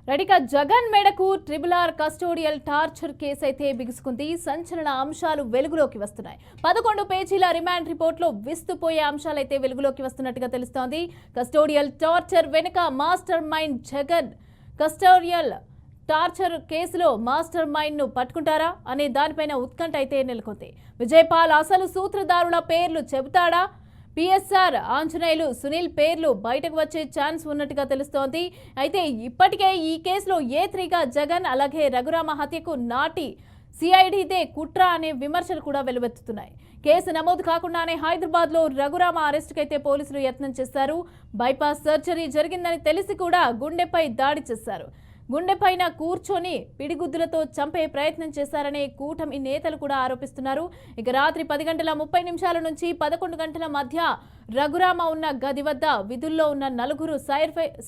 రెడిక జగన్ మేడకు triple custodial torture case అయితే బిగుసుకుంది. సంచలన అంశాలు వెలుగులోకి వస్తున్నాయి. 11 పేజీల రిమాండ్ రిపోర్ట్లో విస్తుపోయే అంశాలైతే వెలుగులోకి వస్తున్నట్టుగా తెలుస్తోంది. కస్టోడియల్ టార్చర్ వెనుక master mind Jagan. Custodial torture కేసులో మాస్టర్ మైండ్ ను పట్టుకుంటారా అనే దానిపైన ఉత్కంఠ అయితే నెలకొంది. విజయపాల్ అసలు సూత్రధారుల పేర్లు చెబుతాడా? పిఎస్ఆర్ ఆంజనేయులు సునీల్ పేర్లు బయటకు వచ్చే ఛాన్స్ ఉన్నట్టుగా తెలుస్తోంది. అయితే ఇప్పటికే ఈ కేసులో A3గా జగన్ అలాగే రఘురామ హత్యకు నాటి సిఐడిదే కుట్ర అనే విమర్శలు కూడా వెలువెత్తుతున్నాయి. కేసు నమోదు కాకుండానే హైదరాబాద్లో రఘురామ అరెస్టుకైతే పోలీసులు యత్నం చేశారు. బైపాస్ సర్జరీ జరిగిందని తెలిసి కూడా గుండెపై దాడి చేశారు. గుండెపైన కూర్చొని పిడిగుద్దులతో చంపే ప్రయత్నం చేశారనే కూటమి నేతలు కూడా ఆరోపిస్తున్నారు. ఇక రాత్రి 10:30 నుంచి 11 గంటల మధ్య రఘురామ ఉన్న గది వద్ద విధుల్లో ఉన్న 4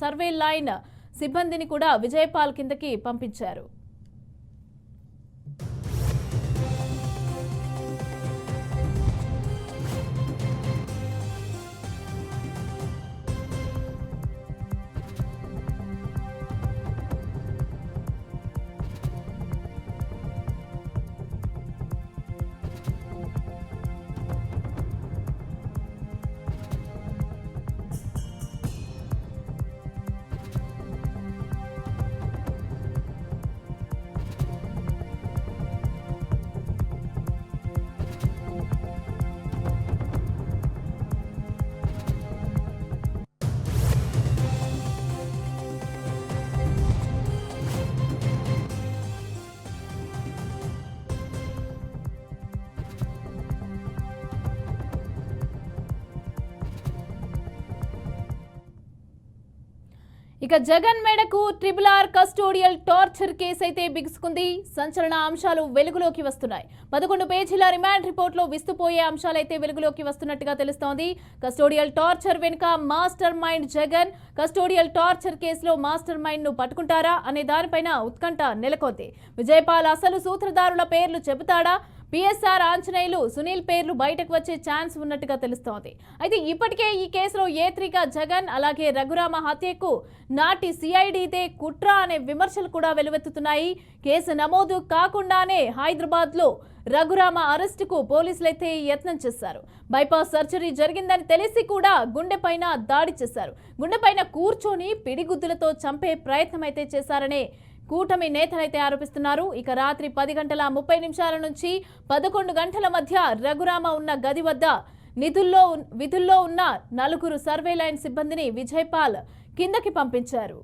సర్వే లైన్ సిబ్బందిని కూడా విజయపాల్ కిందకి పంపించారు. ఇక జగన్ మేడకు ట్రిబుల్ కస్టోడియల్ టార్చర్ కేసు అయితే బిగుసుకుంది. సంచలన అంశాలు వెలుగులోకి వస్తున్నాయి. 11 పేజీల రిమాండ్ రిపోర్ట్లో విస్తుపోయే అంశాలైతే వెలుగులోకి వస్తున్నట్టుగా తెలుస్తోంది. కస్టోడియల్ టార్చర్ వెనుక master mind Jagan. Custodial torture కేసులో మాస్టర్ మైండ్ ను పట్టుకుంటారా అనే దానిపైన ఉత్కంఠ నెలకొంది. విజయపాల్ అసలు సూత్రధారుల పేర్లు చెబుతాడా? పిఎస్ఆర్ ఆంజనేయులు సునీల్ పేర్లు బయటకు వచ్చే ఛాన్స్ ఉన్నట్టుగా తెలుస్తోంది. అయితే ఇప్పటికే ఈ కేసులో A3గా జగన్ అలాగే రఘురామ హత్యకు నాటి సిఐడిదే కుట్ర అనే విమర్శలు కూడా వెలువెత్తుతున్నాయి. కేసు నమోదు కాకుండానే హైదరాబాద్లో రఘురామ అరెస్టుకు పోలీసులైతే యత్నం చేశారు. బైపాస్ సర్జరీ జరిగిందని తెలిసి కూడా గుండెపైన దాడి చేశారు. గుండెపైన కూర్చొని పిడిగుద్దులతో చంపే ప్రయత్నం అయితే చేశారనే కూటమి నేతలైతే ఆరోపిస్తున్నారు. ఇక రాత్రి 10:30 నుంచి 11 గంటల మధ్య రఘురామ ఉన్న గది వద్ద విధుల్లో ఉన్న 4 సర్వే లైన్ సిబ్బందిని విజయపాల్ కిందకి పంపించారు.